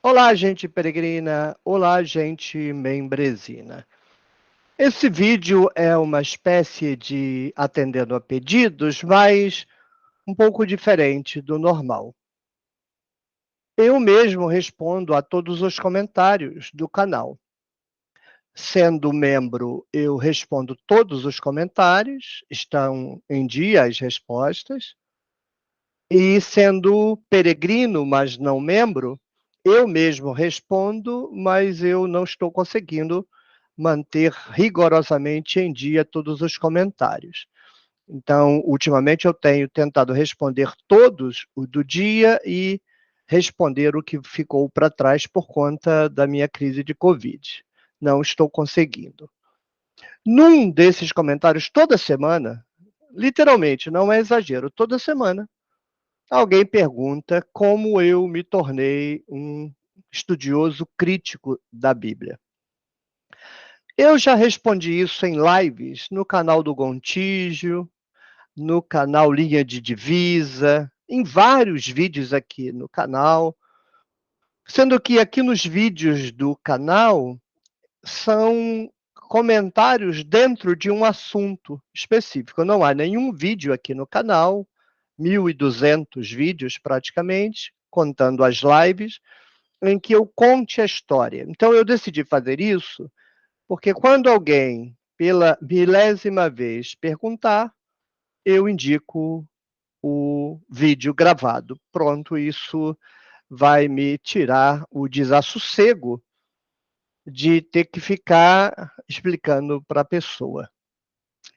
Olá, gente peregrina. Olá, gente membresina. Esse vídeo é uma espécie de atendendo a pedidos, mas um pouco diferente do normal. Eu mesmo respondo a todos os comentários do canal. Sendo membro, eu respondo todos os comentários, estão em dia as respostas. E sendo peregrino, mas não membro, eu mesmo respondo, mas eu não estou conseguindo manter rigorosamente em dia todos os comentários. Então, ultimamente eu tenho tentado responder todos o do dia e responder o que ficou para trás por conta da minha crise de Covid. Não estou conseguindo. Num desses comentários, toda semana, literalmente, não é exagero, toda semana, alguém pergunta como eu me tornei um estudioso crítico da Bíblia. Eu já respondi isso em lives no canal do Gontijo, no canal Linha de Divisa, em vários vídeos aqui no canal, sendo que aqui nos vídeos do canal são comentários dentro de um assunto específico. Não há nenhum vídeo aqui no canal, 1.200 vídeos praticamente, contando as lives, em que eu conte a história. Então eu decidi fazer isso porque quando alguém, pela milésima vez, perguntar, eu indico o vídeo gravado. Pronto, isso vai me tirar o desassossego de ter que ficar explicando para a pessoa.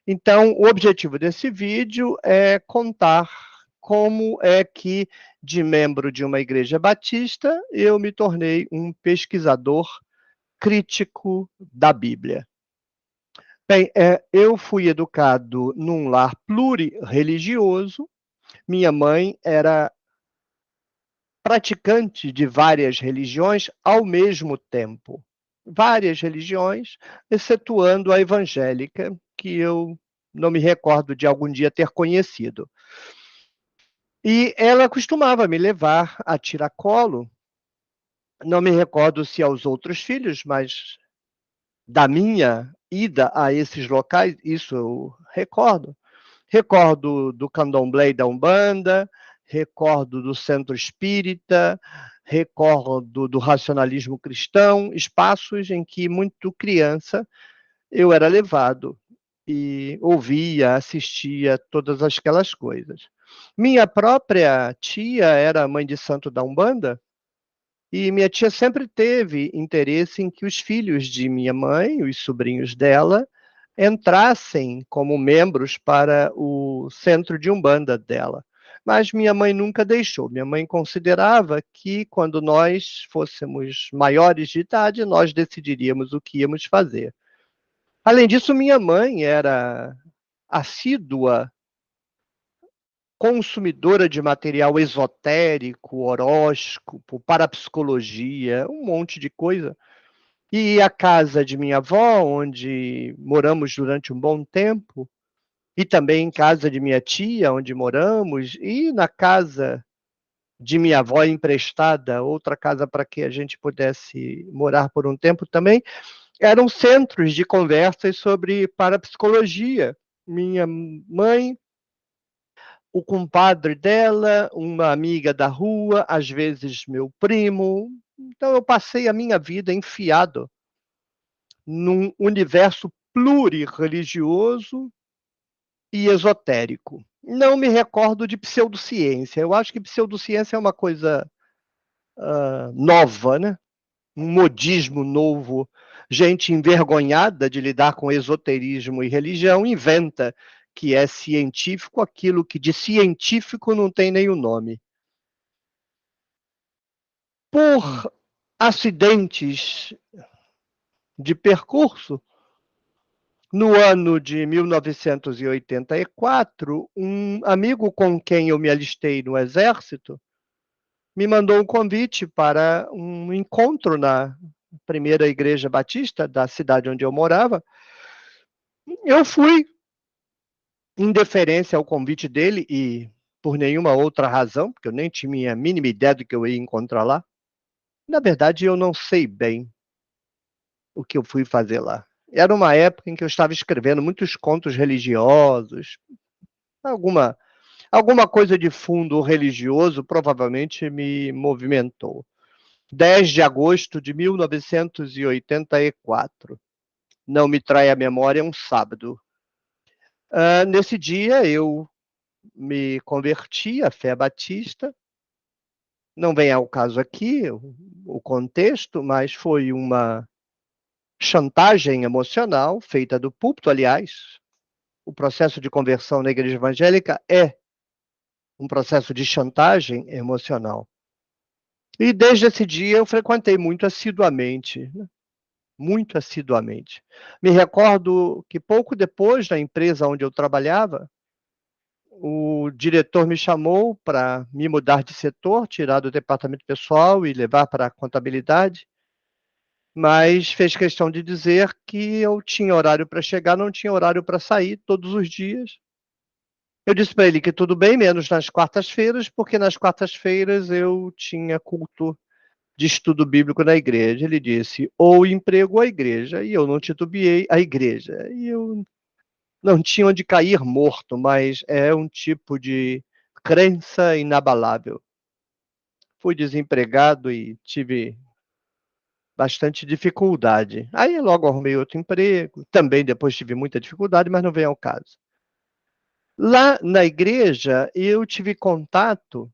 Então, o objetivo desse vídeo é contar como é que, de membro de uma igreja batista, eu me tornei um pesquisador crítico da Bíblia. Bem, eu fui educado num lar plurireligioso. Minha mãe era praticante de várias religiões ao mesmo tempo. Várias religiões, excetuando a evangélica, que eu não me recordo de algum dia ter conhecido. E ela costumava me levar a tiracolo, não me recordo se aos outros filhos, mas da minha ida a esses locais, isso eu recordo. Recordo do candomblé e da Umbanda, recordo do centro espírita, recordo do racionalismo cristão, espaços em que, muito criança, eu era levado e ouvia, assistia todas aquelas coisas. Minha própria tia era mãe de santo da Umbanda, e minha tia sempre teve interesse em que os filhos de minha mãe, os sobrinhos dela, entrassem como membros para o centro de Umbanda dela. Mas minha mãe nunca deixou. Minha mãe considerava que quando nós fôssemos maiores de idade, nós decidiríamos o que íamos fazer. Além disso, minha mãe era assídua consumidora de material esotérico, horóscopo, parapsicologia, um monte de coisa. E a casa de minha avó, onde moramos durante um bom tempo, e também em casa de minha tia, onde moramos, e na casa de minha avó emprestada, outra casa para que a gente pudesse morar por um tempo também, eram centros de conversas sobre parapsicologia. Minha mãe, o compadre dela, uma amiga da rua, às vezes meu primo. Então eu passei a minha vida enfiado num universo plurireligioso e esotérico. Não me recordo de pseudociência. Eu acho que pseudociência é uma coisa nova, né? Um modismo novo. Gente envergonhada de lidar com esoterismo e religião inventa que é científico aquilo que de científico não tem nenhum nome. Por acidentes de percurso, no ano de 1984, um amigo com quem eu me alistei no Exército me mandou um convite para um encontro na primeira igreja batista da cidade onde eu morava. Eu fui, em deferência ao convite dele e por nenhuma outra razão, porque eu nem tinha a mínima ideia do que eu ia encontrar lá. Na verdade, eu não sei bem o que eu fui fazer lá. Era uma época em que eu estava escrevendo muitos contos religiosos, alguma alguma coisa de fundo religioso provavelmente me movimentou. 10 de agosto de 1984. Não me trai a memória, é um sábado. Nesse dia eu me converti à fé batista. Não vem ao caso aqui o contexto, mas foi uma chantagem emocional feita do púlpito, aliás. O processo de conversão na igreja evangélica é um processo de chantagem emocional. E desde esse dia eu frequentei muito assiduamente. Me recordo que pouco depois, na empresa onde eu trabalhava, o diretor me chamou para me mudar de setor, tirar do departamento pessoal e levar para a contabilidade, mas fez questão de dizer que eu tinha horário para chegar, não tinha horário para sair todos os dias. Eu disse para ele que tudo bem, menos nas quartas-feiras, porque nas quartas-feiras eu tinha culto de estudo bíblico na igreja. Ele disse: ou emprego ou a igreja. E eu não titubeei, a igreja. E eu não tinha onde cair morto, mas é um tipo de crença inabalável. Fui desempregado e tive bastante dificuldade. Aí logo arrumei outro emprego, também depois tive muita dificuldade, mas não vem ao caso. Lá na igreja, eu tive contato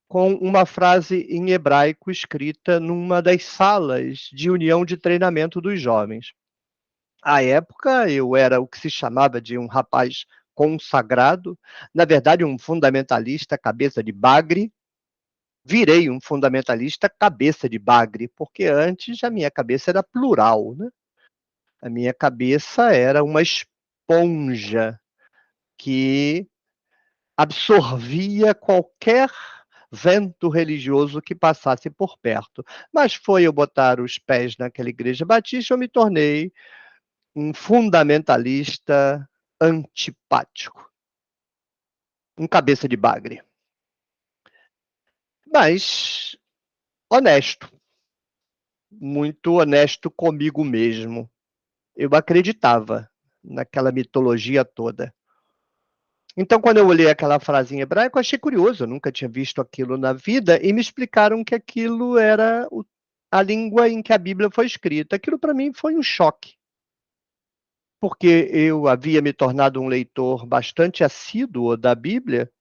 com uma frase em hebraico escrita numa das salas de união de treinamento dos jovens. À época, eu era o que se chamava de um rapaz consagrado, na verdade, um fundamentalista cabeça de bagre. Virei um fundamentalista cabeça de bagre, porque antes a minha cabeça era plural, né? A minha cabeça era uma esponja que absorvia qualquer vento religioso que passasse por perto. Mas foi eu botar os pés naquela igreja batista, eu me tornei um fundamentalista antipático, um cabeça de bagre. Mas honesto, muito honesto comigo mesmo. Eu acreditava naquela mitologia toda. Então, quando eu olhei aquela frase em hebraico, eu achei curioso, eu nunca tinha visto aquilo na vida, e me explicaram que aquilo era a língua em que a Bíblia foi escrita. Aquilo para mim foi um choque, porque eu havia me tornado um leitor bastante assíduo da Bíblia,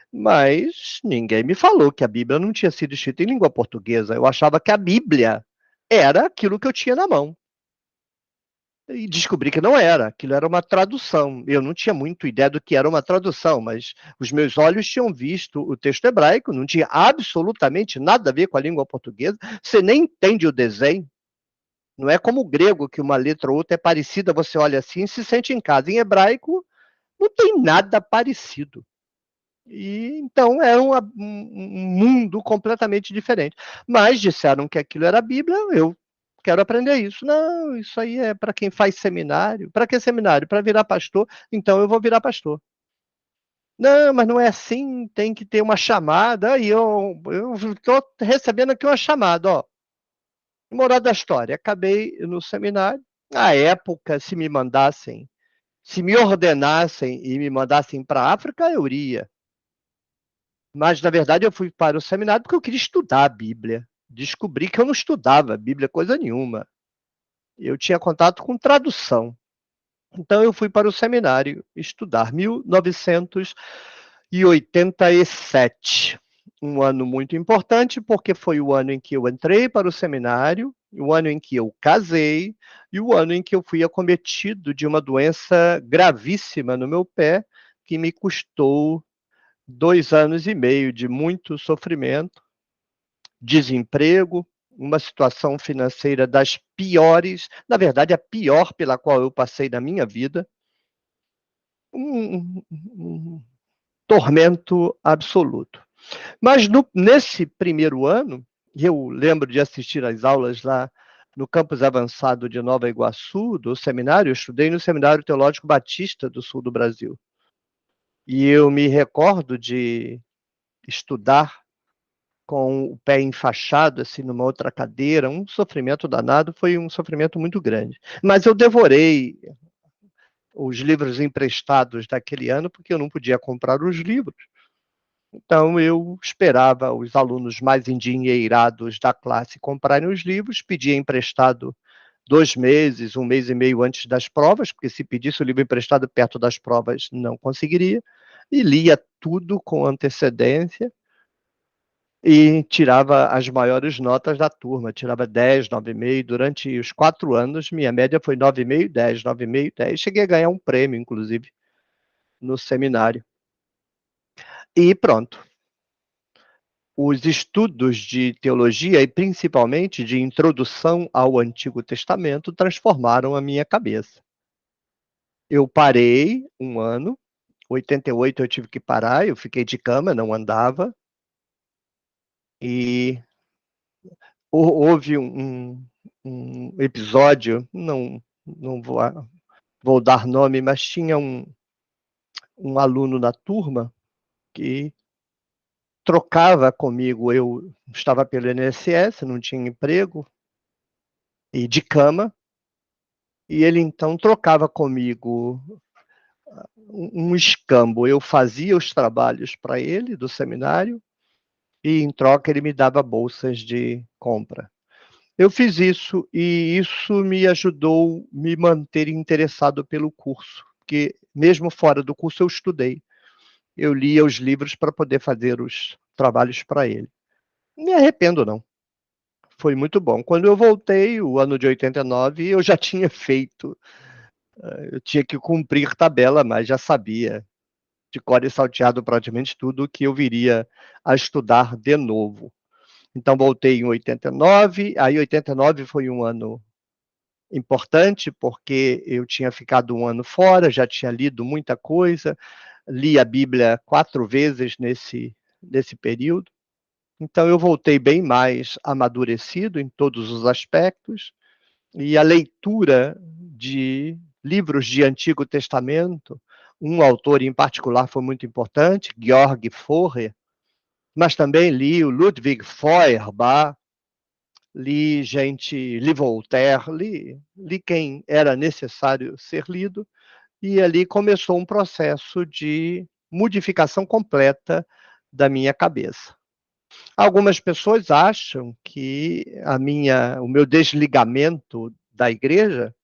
mas ninguém me falou que a Bíblia não tinha sido escrita em língua portuguesa. Eu achava que a Bíblia era aquilo que eu tinha na mão. E descobri que não era, aquilo era uma tradução. Eu não tinha muito ideia do que era uma tradução, mas os meus olhos tinham visto o texto hebraico, não tinha absolutamente nada a ver com a língua portuguesa. Você nem entende o desenho. Não é como o grego, que uma letra ou outra é parecida, você olha assim e se sente em casa. Em hebraico, não tem nada parecido. E então era um mundo completamente diferente. Mas disseram que aquilo era a Bíblia, eu quero aprender isso. Não, isso aí é para quem faz seminário. Para que seminário? Para virar pastor? Então eu vou virar pastor. Não, mas não é assim, tem que ter uma chamada. E eu estou recebendo aqui uma chamada, ó. Moral da história, acabei no seminário. Na época, se me ordenassem e me mandassem para a África, eu iria. Mas, na verdade, eu fui para o seminário porque eu queria estudar a Bíblia. Descobri que eu não estudava a Bíblia coisa nenhuma. Eu tinha contato com tradução. Então, eu fui para o seminário estudar. 1987. Um ano muito importante, porque foi o ano em que eu entrei para o seminário, o ano em que eu casei e o ano em que eu fui acometido de uma doença gravíssima no meu pé, que me custou 2 anos e meio de muito sofrimento, desemprego, uma situação financeira das piores, na verdade, a pior pela qual eu passei na minha vida, um tormento absoluto. Mas nesse primeiro ano, eu lembro de assistir às aulas lá no campus avançado de Nova Iguaçu, do seminário, eu estudei no Seminário Teológico Batista do Sul do Brasil. E eu me recordo de estudar com o pé enfaixado, assim, numa outra cadeira, um sofrimento danado, foi um sofrimento muito grande. Mas eu devorei os livros emprestados daquele ano, porque eu não podia comprar os livros. Então, eu esperava os alunos mais endinheirados da classe comprarem os livros, pedia emprestado 2 meses, 1 mês e meio antes das provas, porque se pedisse o livro emprestado perto das provas, não conseguiria, e lia tudo com antecedência e tirava as maiores notas da turma, tirava 10, 9,5. Durante os 4 anos, minha média foi 9,5, 10, 9,5, 10. Cheguei a ganhar um prêmio, inclusive, no seminário. E pronto. Os estudos de teologia e principalmente de introdução ao Antigo Testamento transformaram a minha cabeça. Eu parei 1 ano, 88 eu tive que parar, eu fiquei de cama, não andava, e houve um episódio, não vou dar nome, mas tinha um aluno na turma que trocava comigo, eu estava pelo INSS, não tinha emprego, e de cama, e ele então trocava comigo um escambo. Eu fazia os trabalhos para ele do seminário e em troca ele me dava bolsas de compra. Eu fiz isso e isso me ajudou me manter interessado pelo curso, porque mesmo fora do curso eu estudei. Eu lia os livros para poder fazer os trabalhos para ele. Não me arrependo não, foi muito bom. Quando eu voltei, o ano de 89, eu já tinha feito, eu tinha que cumprir tabela, mas já sabia de cor e salteado praticamente tudo o que eu viria a estudar de novo. Então voltei em 89, aí 89 foi um ano importante, porque eu tinha ficado 1 ano fora, já tinha lido muita coisa, li a Bíblia 4 vezes nesse período, então eu voltei bem mais amadurecido em todos os aspectos, e a leitura de livros de Antigo Testamento, um autor em particular foi muito importante, Georg Forrer, mas também li o Ludwig Feuerbach, li Voltaire, li quem era necessário ser lido, e ali começou um processo de modificação completa da minha cabeça. Algumas pessoas acham que o meu desligamento da igreja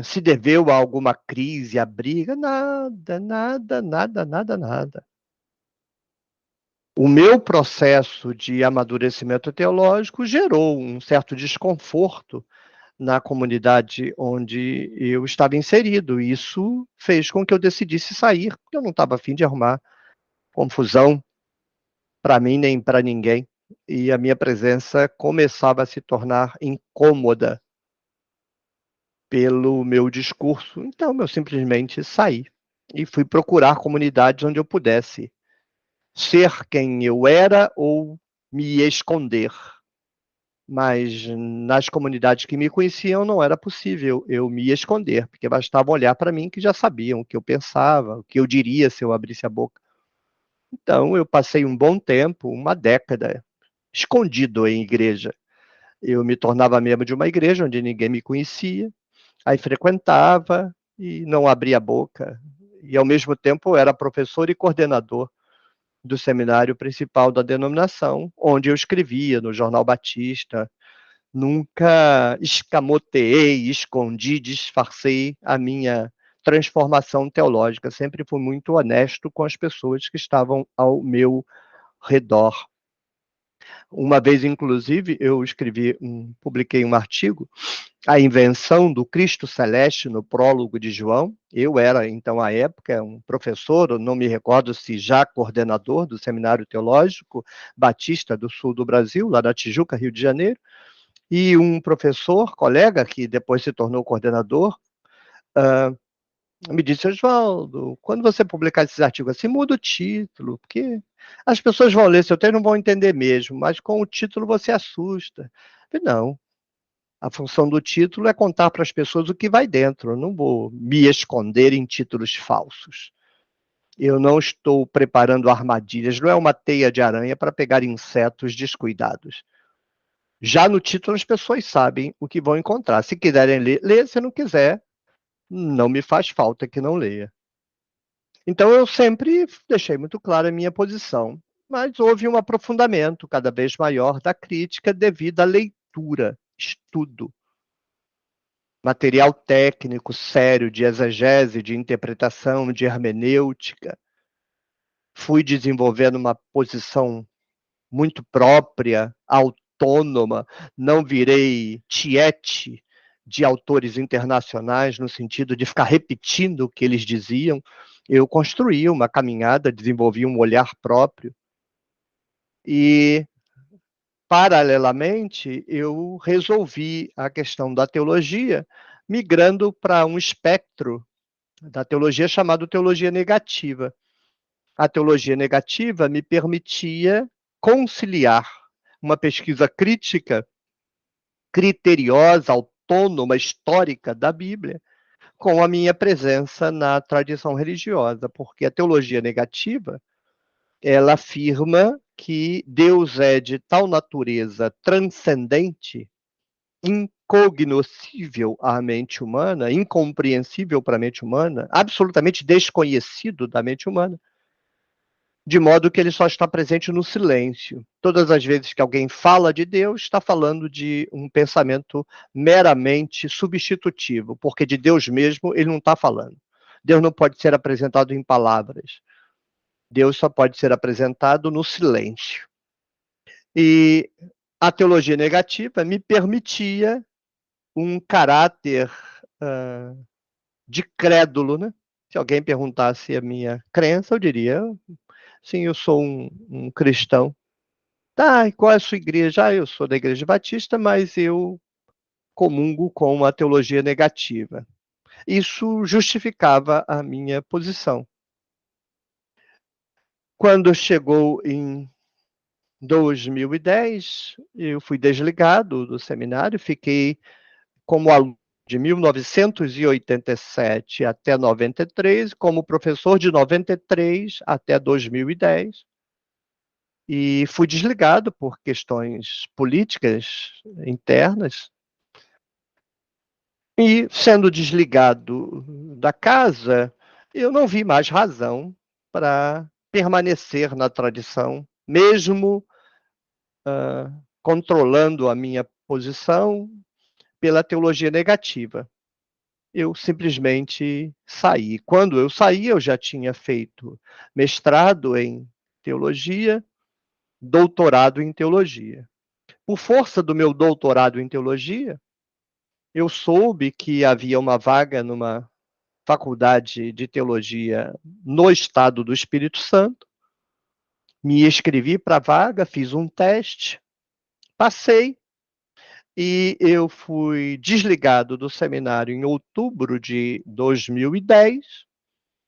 se deveu a alguma crise, a briga, nada, nada, nada, nada, nada. O meu processo de amadurecimento teológico gerou um certo desconforto na comunidade onde eu estava inserido, e isso fez com que eu decidisse sair, porque eu não estava a fim de arrumar confusão para mim nem para ninguém, e a minha presença começava a se tornar incômoda pelo meu discurso, então eu simplesmente saí e fui procurar comunidades onde eu pudesse ser quem eu era ou me esconder. Mas nas comunidades que me conheciam não era possível eu me esconder, porque bastava olhar para mim que já sabiam o que eu pensava, o que eu diria se eu abrisse a boca. Então eu passei um bom tempo, 1 década, escondido em igreja. Eu me tornava membro de uma igreja onde ninguém me conhecia, aí frequentava e não abria a boca. E ao mesmo tempo eu era professor e coordenador do seminário principal da denominação, onde eu escrevia no Jornal Batista. Nunca escamoteei, escondi, disfarcei a minha transformação teológica, sempre fui muito honesto com as pessoas que estavam ao meu redor. Uma vez, inclusive, eu publiquei um artigo, A Invenção do Cristo Celeste, no prólogo de João. Eu era, então, à época, um professor, não me recordo se já coordenador do Seminário Teológico Batista do Sul do Brasil, lá da Tijuca, Rio de Janeiro, e um professor, colega, que depois se tornou coordenador, me disse: Oswaldo, quando você publicar esses artigos assim, muda o título, porque as pessoas vão ler seu texto e não vão entender mesmo, mas com o título você assusta. Eu falei, não, a função do título é contar para as pessoas o que vai dentro, eu não vou me esconder em títulos falsos. Eu não estou preparando armadilhas, não é uma teia de aranha para pegar insetos descuidados. Já no título, as pessoas sabem o que vão encontrar. Se quiserem ler, lê. Se não quiser, não me faz falta que não leia. Então, eu sempre deixei muito clara a minha posição, mas houve um aprofundamento cada vez maior da crítica devido à leitura, estudo, material técnico sério de exegese, de interpretação, de hermenêutica. Fui desenvolvendo uma posição muito própria, autônoma, não virei tiete de autores internacionais, no sentido de ficar repetindo o que eles diziam. Eu construí uma caminhada, desenvolvi um olhar próprio e, paralelamente, eu resolvi a questão da teologia, migrando para um espectro da teologia chamado teologia negativa. A teologia negativa me permitia conciliar uma pesquisa crítica, criteriosa, autônoma, histórica da Bíblia, com a minha presença na tradição religiosa, porque a teologia negativa, ela afirma que Deus é de tal natureza transcendente, incognoscível à mente humana, incompreensível para a mente humana, absolutamente desconhecido da mente humana, de modo que ele só está presente no silêncio. Todas as vezes que alguém fala de Deus, está falando de um pensamento meramente substitutivo, porque de Deus mesmo ele não está falando. Deus não pode ser apresentado em palavras. Deus só pode ser apresentado no silêncio. E a teologia negativa me permitia um caráter de crédulo, né? Se alguém perguntasse a minha crença, eu diria: sim, eu sou um cristão. Tá, e qual é a sua igreja? Ah, eu sou da Igreja Batista, mas eu comungo com a teologia negativa. Isso justificava a minha posição. Quando chegou em 2010, eu fui desligado do seminário, fiquei como aluno de 1987 até 93, como professor de 93 até 2010. E fui desligado por questões políticas internas. E, sendo desligado da casa, eu não vi mais razão para permanecer na tradição, mesmo controlando a minha posição pela teologia negativa. Eu simplesmente saí. Quando eu saí, eu já tinha feito mestrado em teologia, doutorado em teologia. Por força do meu doutorado em teologia, eu soube que havia uma vaga numa faculdade de teologia no estado do Espírito Santo. Me inscrevi para a vaga, fiz um teste, passei e eu fui desligado do seminário em outubro de 2010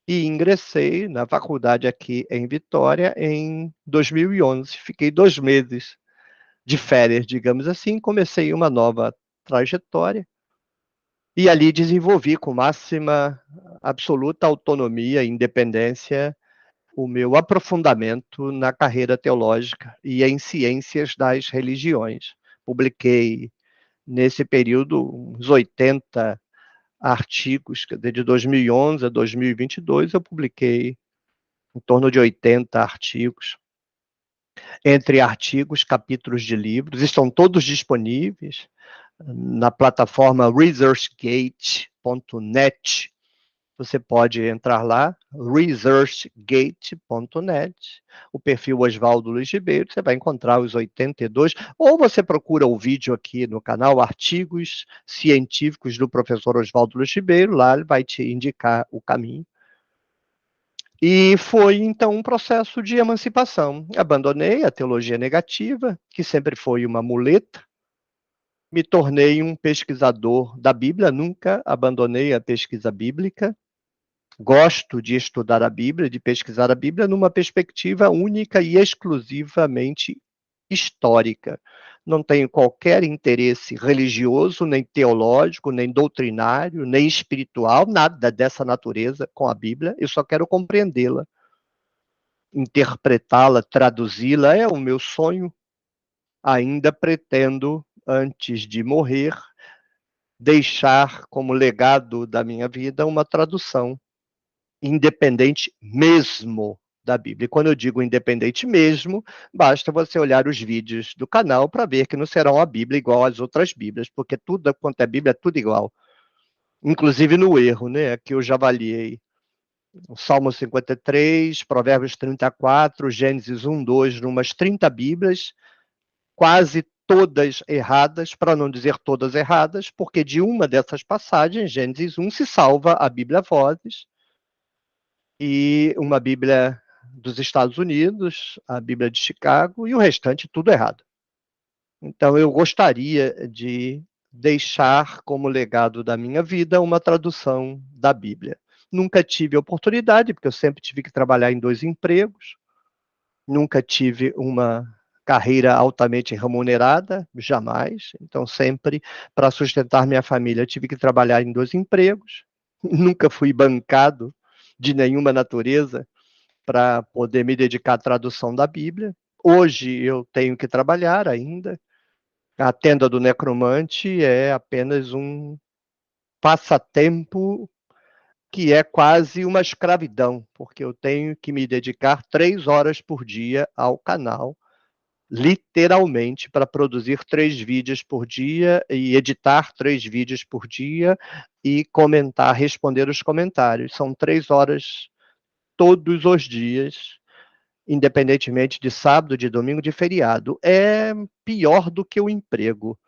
e ingressei na faculdade aqui em Vitória em 2011. Fiquei 2 meses de férias, digamos assim, comecei uma nova trajetória e ali desenvolvi com máxima absoluta autonomia e independência o meu aprofundamento na carreira teológica e em ciências das religiões. Publiquei, nesse período, uns 80 artigos, de 2011 a 2022, eu publiquei em torno de 80 artigos. Entre artigos, capítulos de livros, estão todos disponíveis na plataforma researchgate.net. Você pode entrar lá, researchgate.net, o perfil Oswaldo Luiz Ribeiro, você vai encontrar os 82, ou você procura o vídeo aqui no canal, Artigos Científicos do Professor Oswaldo Luiz Ribeiro, lá ele vai te indicar o caminho. E foi, então, um processo de emancipação. Abandonei a teologia negativa, que sempre foi uma muleta, me tornei um pesquisador da Bíblia, nunca abandonei a pesquisa bíblica. Gosto de estudar a Bíblia, de pesquisar a Bíblia numa perspectiva única e exclusivamente histórica. Não tenho qualquer interesse religioso, nem teológico, nem doutrinário, nem espiritual, nada dessa natureza com a Bíblia, eu só quero compreendê-la. interpretá-la, traduzi-la, é o meu sonho. Ainda pretendo, antes de morrer, deixar como legado da minha vida uma tradução independente mesmo da Bíblia. E quando eu digo independente mesmo, basta você olhar os vídeos do canal para ver que não será uma Bíblia igual às outras Bíblias, porque tudo quanto é Bíblia é tudo igual. Inclusive no erro, né? Que eu já avaliei. O Salmo 53, Provérbios 34, Gênesis 1, 2, numas 30 Bíblias, quase todas erradas, para não dizer todas erradas, porque de uma dessas passagens, Gênesis 1, se salva a Bíblia Vozes, e uma Bíblia dos Estados Unidos, a Bíblia de Chicago, e o restante tudo errado. Então eu gostaria de deixar como legado da minha vida uma tradução da Bíblia. Nunca tive oportunidade, porque eu sempre tive que trabalhar em 2 empregos, nunca tive uma carreira altamente remunerada, jamais. Então, sempre, para sustentar minha família, eu tive que trabalhar em 2 empregos. Nunca fui bancado de nenhuma natureza para poder me dedicar à tradução da Bíblia. Hoje eu tenho que trabalhar ainda. A tenda do necromante é apenas um passatempo que é quase uma escravidão, porque eu tenho que me dedicar 3 horas por dia ao canal, literalmente, para produzir 3 vídeos por dia e editar 3 vídeos por dia e comentar, responder os comentários. São 3 horas todos os dias, independentemente de sábado, de domingo, de feriado. É pior do que o emprego,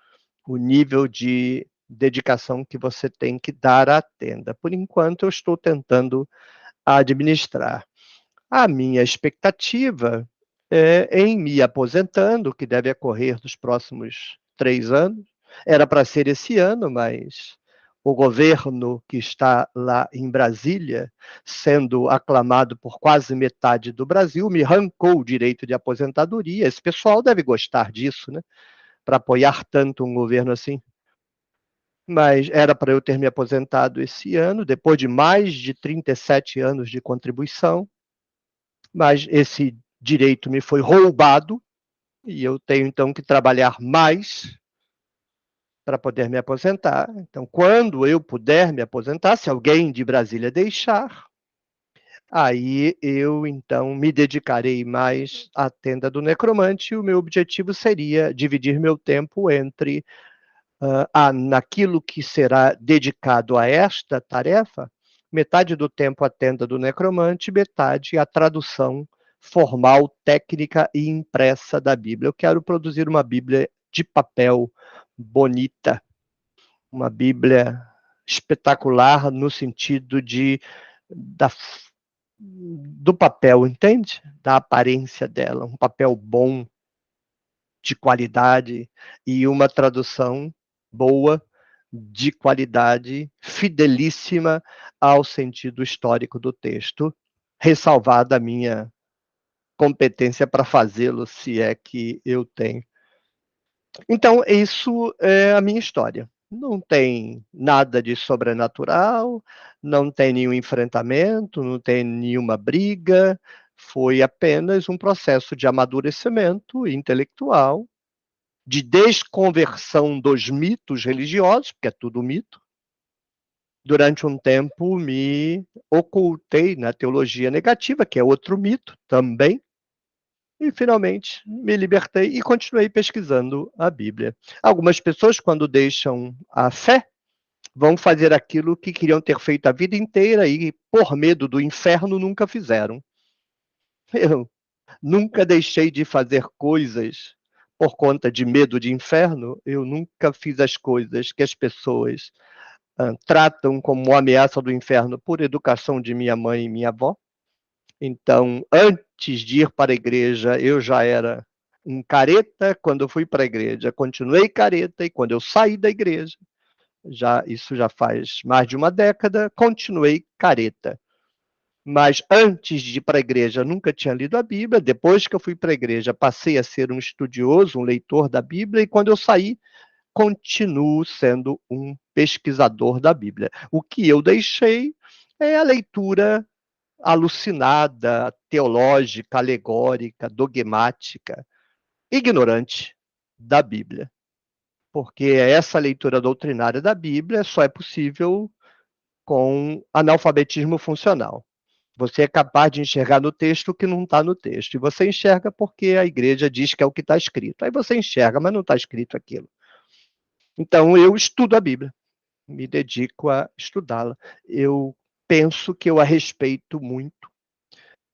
o nível de dedicação que você tem que dar à tenda. Por enquanto, eu estou tentando administrar. A minha expectativa é em me aposentando, que deve ocorrer nos próximos 3 anos. Era para ser esse ano, mas o governo que está lá em Brasília, sendo aclamado por quase metade do Brasil, me arrancou o direito de aposentadoria. Esse pessoal deve gostar disso, né? Para apoiar tanto um governo assim. Mas era para eu ter me aposentado esse ano, depois de mais de 37 anos de contribuição, mas esse direito me foi roubado e eu tenho então que trabalhar mais para poder me aposentar. Então, quando eu puder me aposentar, se alguém de Brasília deixar, aí eu então me dedicarei mais à tenda do necromante. E o meu objetivo seria dividir meu tempo entre naquilo que será dedicado a esta tarefa, metade do tempo à tenda do necromante, metade à tradução formal, técnica e impressa da Bíblia. Eu quero produzir uma Bíblia de papel bonita, uma Bíblia espetacular no sentido da, do papel, entende? Da aparência dela, um papel bom, de qualidade e uma tradução boa, de qualidade, fidelíssima ao sentido histórico do texto, ressalvada a minha competência para fazê-lo, se é que eu tenho. Então, isso é a minha história. Não tem nada de sobrenatural, não tem nenhum enfrentamento, não tem nenhuma briga, foi apenas um processo de amadurecimento intelectual, de desconversão dos mitos religiosos, porque é tudo mito. Durante um tempo me ocultei na teologia negativa, que é outro mito também, e finalmente me libertei e continuei pesquisando a Bíblia. Algumas pessoas, quando deixam a fé, vão fazer aquilo que queriam ter feito a vida inteira e, por medo do inferno, nunca fizeram. Eu nunca deixei de fazer coisas por conta de medo de inferno. Eu nunca fiz as coisas que as pessoas tratam como ameaça do inferno por educação de minha mãe e minha avó. Então, antes de ir para a igreja, eu já era um careta. Quando eu fui para a igreja, continuei careta. E quando eu saí da igreja, isso já faz mais de uma década, continuei careta. Mas antes de ir para a igreja, nunca tinha lido a Bíblia. Depois que eu fui para a igreja, passei a ser um estudioso, um leitor da Bíblia. E quando eu saí, continuo sendo um pesquisador da Bíblia. O que eu deixei é a leitura alucinada, teológica, alegórica, dogmática, ignorante da Bíblia. Porque essa leitura doutrinária da Bíblia só é possível com analfabetismo funcional. Você é capaz de enxergar no texto o que não está no texto. E você enxerga porque a igreja diz que é o que está escrito. Aí você enxerga, mas não está escrito aquilo. Então, eu estudo a Bíblia, me dedico a estudá-la. Eu penso que eu a respeito muito,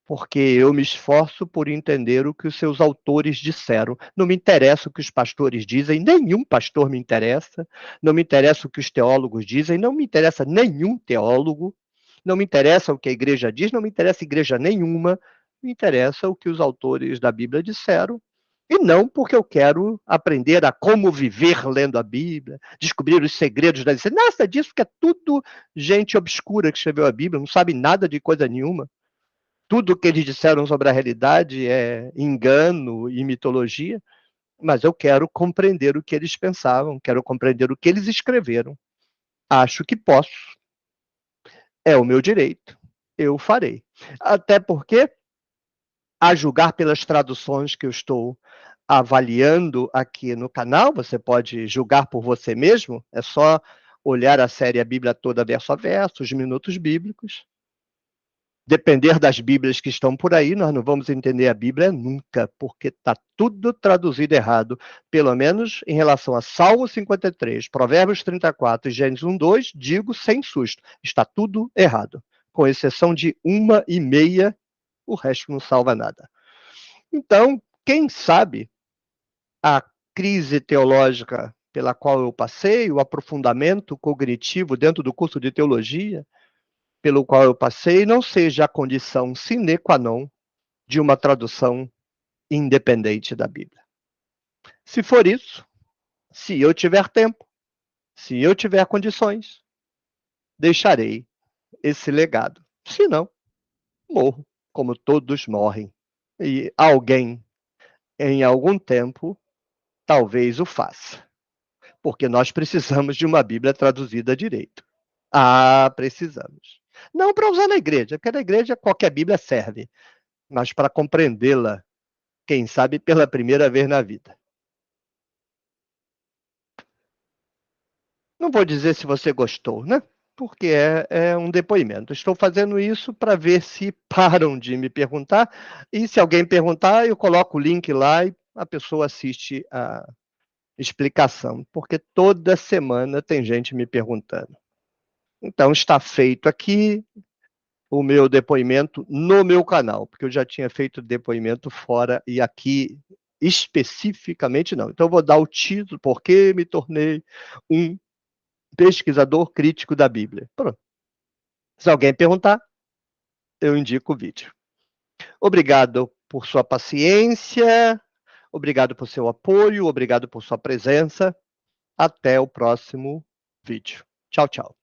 porque eu me esforço por entender o que os seus autores disseram. Não me interessa o que os pastores dizem, nenhum pastor me interessa. Não me interessa o que os teólogos dizem, não me interessa nenhum teólogo. Não me interessa o que a igreja diz, não me interessa igreja nenhuma. Me interessa o que os autores da Bíblia disseram. E não porque eu quero aprender a como viver lendo a Bíblia, descobrir os segredos da licença. Nada disso, que é tudo gente obscura que escreveu a Bíblia, não sabe nada de coisa nenhuma. Tudo que eles disseram sobre a realidade é engano e mitologia, mas eu quero compreender o que eles pensavam, quero compreender o que eles escreveram. Acho que posso. É o meu direito. Eu farei. Até porque, a julgar pelas traduções que eu estou avaliando aqui no canal, você pode julgar por você mesmo, é só olhar a série A Bíblia Toda verso a verso, os minutos bíblicos. Depender das Bíblias que estão por aí, nós não vamos entender a Bíblia nunca, porque está tudo traduzido errado, pelo menos em relação a Salmo 53, Provérbios 34 e Gênesis 1:2, digo sem susto, está tudo errado, com exceção de uma e meia, o resto não salva nada. Então, quem sabe a crise teológica pela qual eu passei, o aprofundamento cognitivo dentro do curso de teologia, pelo qual eu passei, não seja a condição sine qua non de uma tradução independente da Bíblia. Se for isso, se eu tiver tempo, se eu tiver condições, deixarei esse legado. Se não, morro, como todos morrem. E alguém, em algum tempo, talvez o faça. Porque nós precisamos de uma Bíblia traduzida direito. Ah, precisamos. Não para usar na igreja, porque na igreja qualquer Bíblia serve, mas para compreendê-la, quem sabe pela primeira vez na vida. Não vou dizer se você gostou, né? Porque é um depoimento. Estou fazendo isso para ver se param de me perguntar. E se alguém perguntar, eu coloco o link lá e a pessoa assiste a explicação. Porque toda semana tem gente me perguntando. Então, está feito aqui o meu depoimento no meu canal, porque eu já tinha feito depoimento fora e aqui especificamente não. Então, eu vou dar o título, por que me tornei um pesquisador crítico da Bíblia. Pronto. Se alguém perguntar, eu indico o vídeo. Obrigado por sua paciência, obrigado por seu apoio, obrigado por sua presença. Até o próximo vídeo. Tchau, tchau.